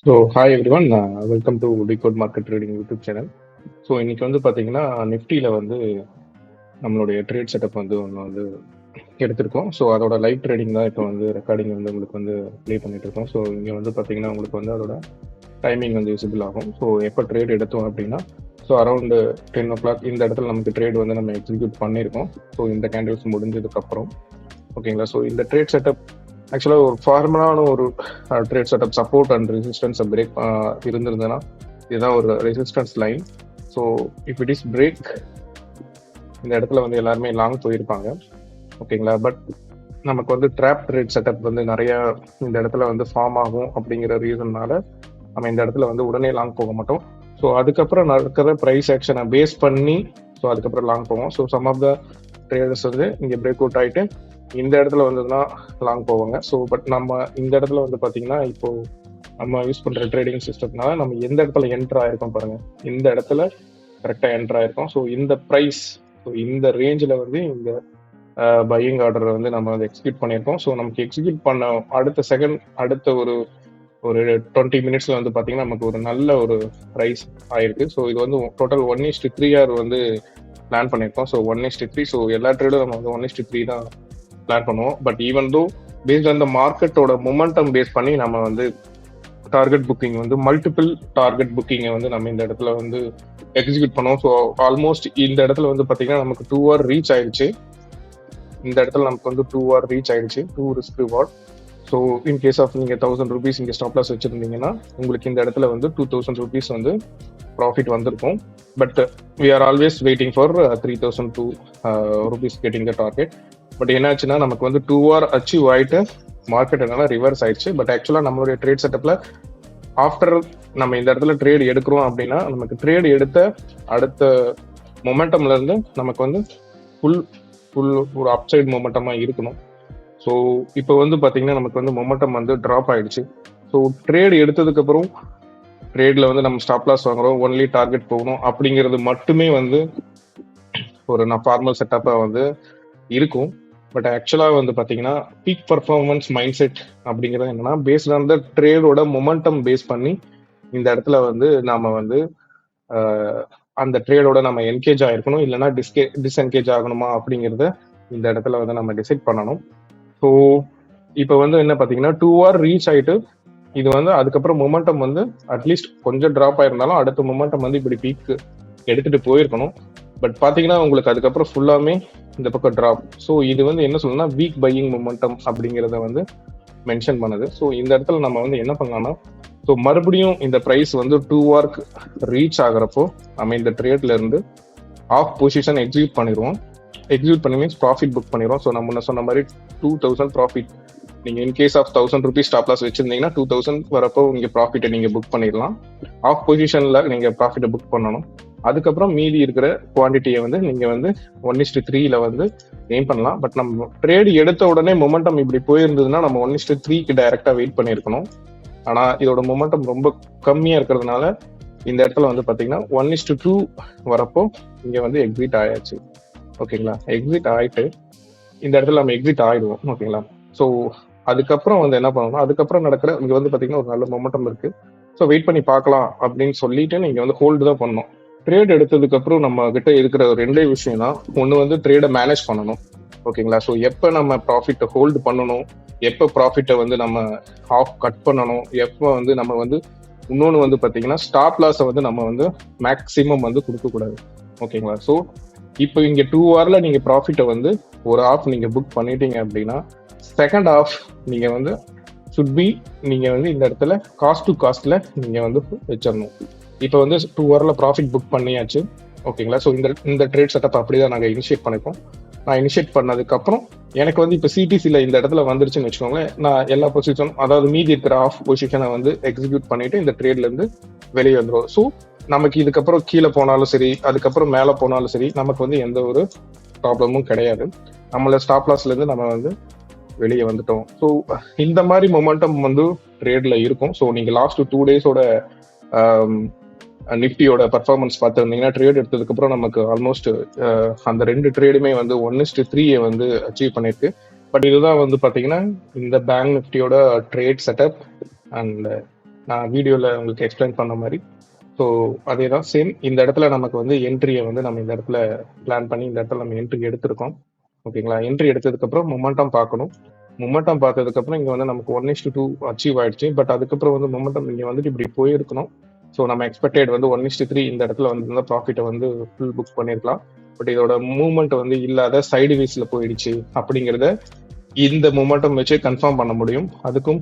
So hi everyone, welcome to decode market trading YouTube channel. So இன்னைக்கு வந்து பார்த்தீங்கன்னா நிஃப்டியில் வந்து நம்மளுடைய ட்ரேட் செட்டப் வந்து ஒன்று வந்து எடுத்திருக்கோம். ஸோ அதோட லைவ் ட்ரேடிங் தான் இப்போ வந்து ரெக்கார்டிங் வந்து உங்களுக்கு வந்து ப்ளே பண்ணிட்டு இருக்கோம். ஸோ இங்கே வந்து பார்த்தீங்கன்னா உங்களுக்கு வந்து அதோட டைமிங் வந்து விசிபிள் ஆகும். ஸோ எப்போ ட்ரேட் எடுத்தோம் அப்படின்னா ஸோ அரௌண்டு 10 o'clock இந்த இடத்துல நமக்கு ட்ரேட் வந்து நம்ம எக்ஸிக்யூட் பண்ணியிருக்கோம். ஸோ இந்த கேண்டில்ஸ் முடிஞ்சதுக்கப்புறம் ஓகேங்களா. ஸோ இந்த ட்ரேட் செட்டப் ஆக்சுவலாக ஒரு ஃபார்மலான ஒரு ட்ரேட் செட்டப் சப்போர்ட் அண்ட் ரெசிஸ்டன்ஸை பிரேக் இருந்திருந்ததுன்னா இதுதான் ஒரு resistance line. So if it is break இந்த இடத்துல வந்து எல்லாருமே லாங் போயிருப்பாங்க ஓகேங்களா. பட் நமக்கு வந்து ட்ராப் ட்ரேட் செட்டப் வந்து நிறைய இந்த இடத்துல வந்து ஃபார்ம் ஆகும் அப்படிங்கிற ரீசன்னால நம்ம இந்த இடத்துல வந்து உடனே லாங் போக மாட்டோம். ஸோ அதுக்கப்புறம் நடக்கிற ப்ரைஸ் ஆக்ஷனை பேஸ் பண்ணி ஸோ அதுக்கப்புறம் லாங் போவோம். So some of the traders வந்து இங்கே பிரேக் அவுட் ஆகிட்டு இந்த இடத்துல வந்ததுன்னா லாங் போவாங்க. ஸோ பட் நம்ம இந்த இடத்துல வந்து பார்த்தீங்கன்னா இப்போ நம்ம யூஸ் பண்ணுற ட்ரேடிங் சிஸ்டம்னால நம்ம எந்த இடத்துல என்டர் ஆயிருக்கோம் பாருங்க, இந்த இடத்துல கரெக்டாக என்டர் ஆயிருக்கோம். ஸோ இந்த ப்ரைஸ் ஸோ இந்த ரேஞ்சில் வந்து இந்த பையிங் ஆர்டர் வந்து நம்ம வந்து எக்ஸிக்யூட் பண்ணியிருக்கோம். ஸோ நமக்கு எக்ஸிக்யூட் பண்ண அடுத்த செகண்ட் அடுத்த ஒரு 20 மினிட்ஸ்ல வந்து பார்த்தீங்கன்னா நமக்கு ஒரு நல்ல ஒரு ப்ரைஸ் ஆயிருக்கு. ஸோ இது வந்து டோட்டல் 1:3 வந்து பிளான் பண்ணியிருக்கோம். ஸோ 1:3. ஸோ எல்லா ட்ரேடும் நம்ம வந்து 1:3 தான் பிளான் பண்ணுவோம். But even though based on the மார்க்கெட்டோட மொமெண்டம் பேஸ் பண்ணி நம்ம வந்து டார்கெட் புக்கிங் வந்து மல்டிபிள் டார்கெட் புக்கிங்கை வந்து நம்ம இந்த இடத்துல வந்து எக்ஸிக்யூட் பண்ணுவோம். ஸோ ஆல்மோஸ்ட் இந்த இடத்துல வந்து பார்த்தீங்கன்னா நமக்கு 2 hour ரீச் ஆயிடுச்சு. இந்த இடத்துல நமக்கு வந்து 2 hour ரீச் ஆயிடுச்சு 2 risk reward. So in case of நீங்கள் 1000 rupees இங்கே ஸ்டாப் லாஸ் வச்சுருந்தீங்கன்னா உங்களுக்கு இந்த இடத்துல வந்து 2000 rupees வந்து ப்ராஃபிட் வந்திருக்கும். But we are always waiting for 3002 rupees getting the target. But என்னாச்சுன்னா நமக்கு வந்து 2 hour அச்சீவ் ஆகிட்டு மார்க்கெட் என்னால ரிவர்ஸ் ஆயிடுச்சு. பட் ஆக்சுவலாக நம்மளுடைய ட்ரேட் செட்டப்பில் ஆஃப்டர் நம்ம இந்த இடத்துல ட்ரேட் எடுக்கிறோம் அப்படின்னா நமக்கு ட்ரேட் எடுத்த அடுத்த மொமெண்டம்ல இருந்து நமக்கு வந்து ஃபுல் ஒரு அப்சைட் மொமெண்டமாக இருக்கணும். ஸோ இப்போ வந்து பார்த்தீங்கன்னா நமக்கு வந்து மொமெண்டம் வந்து ட்ராப் ஆயிடுச்சு. ஸோ ட்ரேட் எடுத்ததுக்கப்புறம் ட்ரேடில் வந்து நம்ம ஸ்டாப் லாஸ் வாங்குறோம், ஒன்லி டார்கெட் போகணும் அப்படிங்கிறது மட்டுமே வந்து ஒரு ஃபார்மல் செட்டப்பாக வந்து இருக்கும். பட் ஆக்சுவலாக வந்து பார்த்தீங்கன்னா பீக் பர்ஃபார்மன்ஸ் மைண்ட் செட் அப்படிங்கிறது என்னன்னா பேஸ்ட் ஆன் த ட்ரேடோட மொமெண்டம் பேஸ் பண்ணி இந்த இடத்துல வந்து நாம வந்து அந்த ட்ரேடோட நம்ம என்கேஜ் ஆகிருக்கணும், இல்லைன்னா டிஸ்என்கேஜ் ஆகணுமா அப்படிங்கிறத இந்த இடத்துல வந்து நம்ம டிசைட் பண்ணணும். ஸோ இப்போ வந்து என்ன பார்த்தீங்கன்னா 2 hour ரீச் ஆகிட்டு இது வந்து அதுக்கப்புறம் மொமெண்டம் வந்து அட்லீஸ்ட் கொஞ்சம் ட்ராப் ஆயிருந்தாலும் அடுத்த மொமெண்டம் வந்து இப்படி பீக் எடுத்துட்டு போயிருக்கணும். பட் பார்த்தீங்கன்னா உங்களுக்கு அதுக்கப்புறம் ஃபுல்லாமே இந்த பக்கம் ட்ராப். ஸோ இது வந்து என்ன சொல்லணும்னா வீக் பையிங் மொமெண்டம் அப்படிங்கிறத வந்து மென்ஷன் பண்ணுது. ஸோ இந்த இடத்துல நம்ம வந்து என்ன பண்ணலாம்னா ஸோ மறுபடியும் இந்த ப்ரைஸ் வந்து 2 hour ரீச் ஆகிறப்போ நம்ம இந்த ட்ரேட்ல இருந்து ஆஃப் பொசிஷன் எக்ஸிக்யூட் பண்ணிடுவோம். எக்ஸிக்யூட் பண்ணி மீன்ஸ் ப்ராஃபிட் புக் பண்ணிடுவோம். ஸோ நம்ம முன்ன சொன்ன மாதிரி 2000 ப்ராஃபிட் நீங்கள் in case of 1000 rupees stop loss வச்சிருந்தீங்கன்னா 2000 வரப்போ நீங்கள் ப்ராஃபிட்டை நீங்கள் புக் பண்ணிடலாம். ஆஃப் பொசிஷனில் நீங்கள் ப்ராஃபிட்டை புக் பண்ணணும். அதுக்கப்புறம் மீதி இருக்கிற குவான்டிட்டியை வந்து நீங்கள் வந்து 1:3 வந்து எய்ம் பண்ணலாம். பட் நம்ம ட்ரேட் எடுத்த உடனே மொமெண்டம் இப்படி போயிருந்ததுன்னா நம்ம 1:3 டைரக்டாக வெயிட் பண்ணியிருக்கணும். ஆனால் இதோட மொமெண்டம் ரொம்ப கம்மியாக இருக்கிறதுனால இந்த இடத்துல வந்து பார்த்தீங்கன்னா 1:2 வரப்போ இங்கே வந்து எக்ஸிட் ஆயாச்சு. ஓகேங்களா, எக்ஸிட் ஆகிட்டு இந்த இடத்துல நம்ம எக்ஸிட் ஆகிடுவோம். ஓகேங்களா. ஸோ அதுக்கப்புறம் வந்து என்ன பண்ணணும், அதுக்கப்புறம் நடக்கிற இங்கே வந்து பார்த்தீங்கன்னா ஒரு நல்ல மொமெண்டம் இருக்கு. ஸோ வெயிட் பண்ணி பார்க்கலாம் அப்படின்னு சொல்லிட்டு நீங்கள் வந்து ஹோல்டு தான் பண்ணணும். ட்ரேட் எடுத்ததுக்கு அப்புறம் நம்ம கிட்ட இருக்கிற ரெண்டே விஷயம் தான். ஒன்று வந்து ட்ரேடை மேனேஜ் பண்ணணும். ஓகேங்களா. ஸோ எப்போ நம்ம ப்ராஃபிட்டை ஹோல்டு பண்ணணும், எப்போ ப்ராஃபிட்டை வந்து நம்ம ஆஃப் கட் பண்ணணும், எப்போ வந்து நம்ம வந்து இன்னொன்று வந்து பார்த்தீங்கன்னா ஸ்டாப் லாஸை வந்து நம்ம வந்து மேக்ஸிமம் வந்து கொடுக்கக்கூடாது. ஓகேங்களா. ஸோ இப்போ இங்கே 2 hourல நீங்கள் ப்ராஃபிட்டை வந்து ஒரு ஆஃப் நீங்கள் புக் பண்ணிட்டீங்க அப்படின்னா செகண்ட் ஆஃப் நீங்கள் வந்து சுட் பி நீங்கள் வந்து இந்த இடத்துல காஸ்ட் டு காஸ்ட்ல நீங்கள் வந்து வச்சிடணும். இப்போ வந்து 2 hourல ப்ராஃபிட் புக் பண்ணியாச்சு. ஓகேங்களா. ஸோ இந்த ட்ரேட் செட்டப் அப்படி தான் நாங்கள் இனிஷியேட் பண்ணிப்போம். நான் இனிஷியேட் பண்ணதுக்கப்புறம் எனக்கு வந்து இப்போ சிடிசியில் இந்த இடத்துல வந்துருச்சுன்னு வச்சுக்கோங்களேன், நான் எல்லா பொசிஷனும் அதாவது மீதி இருக்கிற ஆஃப் பொசிஷனை வந்து எக்ஸிக்யூட் பண்ணிட்டு இந்த ட்ரேட்லேருந்து வெளியே வந்துடும். ஸோ நமக்கு இதுக்கப்புறம் கீழே போனாலும் சரி, அதுக்கப்புறம் மேலே போனாலும் சரி, நமக்கு வந்து எந்த ஒரு ப்ராப்ளமும் கிடையாது. நம்மள ஸ்டாப் லாஸ்லேருந்து நம்ம வந்து வெளியே வந்துட்டோம். ஸோ இந்த மாதிரி மொமெண்டம் வந்து ட்ரேட்ல இருக்கும். ஸோ நீங்கள் லாஸ்ட் 2 daysோட நிஃப்டியோட பர்ஃபார்மன்ஸ் பார்த்துருந்தீங்கன்னா ட்ரேட் எடுத்ததுக்கப்புறம் நமக்கு ஆல்மோஸ்ட் அந்த 2 ட்ரேடுமே வந்து 1:3 வந்து அச்சீவ் பண்ணியிருக்கு. பட் இதுதான் வந்து பார்த்தீங்கன்னா இந்த பேங்க் நிஃப்டியோட ட்ரேட் செட்டப். அண்ட் நான் வீடியோவில் உங்களுக்கு எக்ஸ்பிளைன் பண்ண மாதிரி. ஸோ அதே தான் சேம். இந்த இடத்துல நமக்கு வந்து என்ட்ரியை வந்து நம்ம இந்த இடத்துல பிளான் பண்ணி இந்த இடத்துல நம்ம என்ட்ரி எடுத்திருக்கோம். ஓகேங்களா? என்ட்ரி எடுத்ததுக்கப்புறம் மொமெண்டம் பார்க்கணும். மொமெண்டம் பார்த்ததுக்கப்புறம் இங்கே வந்து நமக்கு 1:2 அச்சீவ் ஆயிடுச்சு. பட் அதுக்கப்புறம் வந்து மொமெண்டம் இங்கே வந்துட்டு இப்படி போயிருக்கணும். ஸோ நம்ம எக்ஸ்பெக்டட் வந்து 1:3 இந்த இடத்துல வந்து ப்ராஃபிட்டை வந்து ஃபுல் புக் பண்ணியிருக்கலாம். பட் இதோட மூவ்மெண்ட் வந்து இல்லாத சைடு வேஸ்ல போயிடுச்சு அப்படிங்கிறத இந்த மொமெண்டம் வச்சு கன்ஃபார்ம் பண்ண முடியும். அதுக்கும்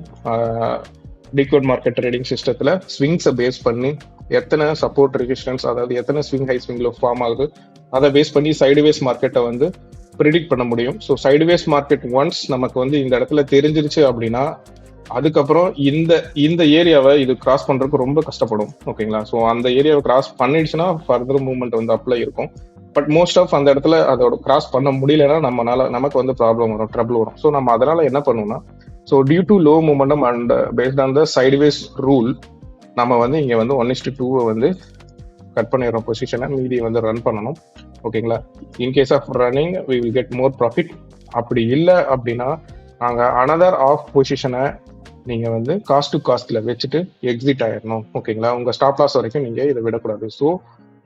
டிகோட் மார்க்கெட் ட்ரேடிங் சிஸ்டத்தில் ஸ்விங்ஸை பேஸ் பண்ணி எத்தனை சப்போர்ட் ரெசிஸ்டன்ஸ், அதாவது எத்தனை swing high swing low form ஆகுது, அதை பேஸ் பண்ணி சைடுவேஸ் மார்க்கெட்டை வந்து ப்ரிடிக்ட் பண்ண முடியும். ஸோ சைடுவேஸ் மார்க்கெட் ஒன்ஸ் நமக்கு வந்து இந்த இடத்துல தெரிஞ்சிருச்சு அப்படின்னா அதுக்கப்புறம் இந்த ஏரியாவை இது கிராஸ் பண்றதுக்கு ரொம்ப கஷ்டப்படும். ஓகேங்களா? ஸோ அந்த ஏரியாவை கிராஸ் பண்ணிடுச்சுன்னா ஃபர்தர் மூவ்மெண்ட் வந்து அப்ளை இருக்கும். பட் மோஸ்ட் ஆஃப் அந்த இடத்துல அதோட கிராஸ் பண்ண முடியலன்னா நமக்கு வந்து ப்ராப்ளம் வரும், ட்ரபிள் வரும். ஸோ நம்ம அதனால என்ன பண்ணுவோம்னா, so due to low momentum and based on the sideways rule நம்ம வந்து இங்கே வந்து 1:2 வந்து கட் பண்ணிடுறோம் பொசிஷனை, மீதியை வந்து ரன் பண்ணணும். ஓகேங்களா? In case of running we will get more profit. அப்படி இல்லை அப்படின்னா நாங்கள் அனதர் ஆஃப் பொசிஷனை நீங்கள் வந்து காஸ்ட் டு காஸ்ட்ல வச்சுட்டு எக்ஸிட் ஆயிடணும். ஓகேங்களா? உங்கள் ஸ்டாப் லாஸ் வரைக்கும் நீங்கள் இதை விடக்கூடாது. ஸோ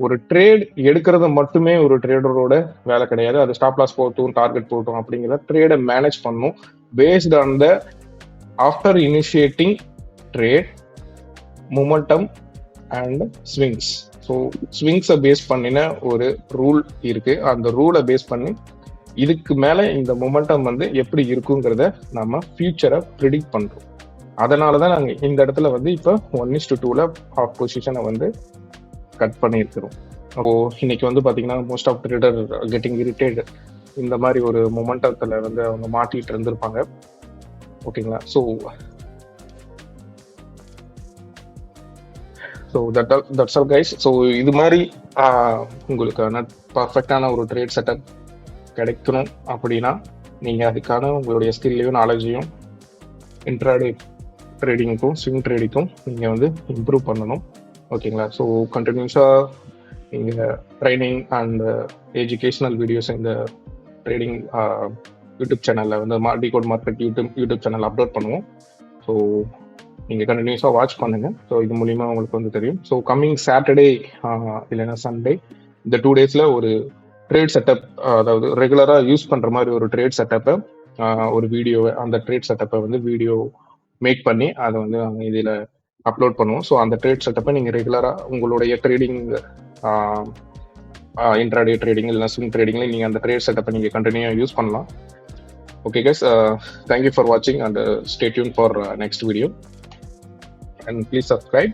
ஒரு ட்ரேட் எடுக்கிறது மட்டுமே ஒரு ட்ரேடரோட வேலை கிடையாது. அது ஸ்டாப் லாஸ் போட்டும் டார்கெட் போட்டும் அப்படிங்கிறத ட்ரேடை மேனேஜ் பண்ணணும் based on the after initiating trade momentum and swings. So ஸ்விங்ஸை பேஸ் பண்ணின ஒரு ரூல் இருக்கு. அந்த ரூலை பேஸ் பண்ணி இதுக்கு மேல இந்த மொமெண்டம் வந்து எப்படி இருக்குங்கிறத நம்ம ஃபியூச்சரை ப்ரிடிக்ட் பண்றோம். அதனாலதான் நாங்க இந்த இடத்துல வந்து இப்போ 1:2ல ஆஃப் பொசிஷனை வந்து கட் பண்ணியிருக்கிறோம். அப்போ இன்னைக்கு வந்து பாத்தீங்கன்னா most of trader getting irritate, இந்த மாதிரி ஒரு மொமெண்டத்துல வந்து அவங்க மாட்டிட்டு இருந்திருப்பாங்க. ஓகேங்களா? So that's all guys. So இது மாதிரி உங்களுக்கு பர்ஃபெக்டான ஒரு ட்ரேட் செட்டப் கிடைக்கணும் அப்படின்னா நீங்கள் அதுக்கான உங்களுடைய ஸ்கில்லையும் நாலேஜையும் இன்ட்ராடே ட்ரேடிங்க்கும் ஸ்விங் ட்ரேடிங்க்கும் நீங்கள் வந்து இம்ப்ரூவ் பண்ணணும். ஓகேங்களா? ஸோ கண்டினியூஸாக நீங்கள் ட்ரைனிங் அண்ட் எஜுகேஷனல் வீடியோஸ் இந்த ட்ரேடிங் யூடியூப் சேனலில் வந்து decode market YouTube channel upload பண்ணுவோம். ஸோ நீங்கள் கண்டினியூஸாக வாட்ச் பண்ணுங்கள். ஸோ இது மூலிமா உங்களுக்கு வந்து தெரியும். ஸோ கம்மிங் சாட்டர்டே இல்லைன்னா சண்டே இந்த 2 டேஸில் ஒரு ட்ரேட் செட்டப், அதாவது ரெகுலராக யூஸ் பண்ணுற மாதிரி ஒரு ட்ரேட் செட்டப்பை ஒரு வீடியோவை, அந்த ட்ரேட் செட்டப்பை வந்து வீடியோ மேக் பண்ணி அதை வந்து நாங்கள் இதில் அப்லோட் பண்ணுவோம். ஸோ அந்த ட்ரேட் செட்டப்பை நீங்கள் ரெகுலராக உங்களுடைய ட்ரேடிங் இன்ட்ராடே ட்ரேடிங் இல்லைனா ஸ்விங் ட்ரேடிங்கில் நீங்கள் அந்த ட்ரேட் செட்டப்பை நீங்கள் கண்டினியூவாக யூஸ் பண்ணலாம். ஓகே கைஸ், தேங்க்யூ ஃபார் வாட்சிங் and stay tune for next video and please subscribe.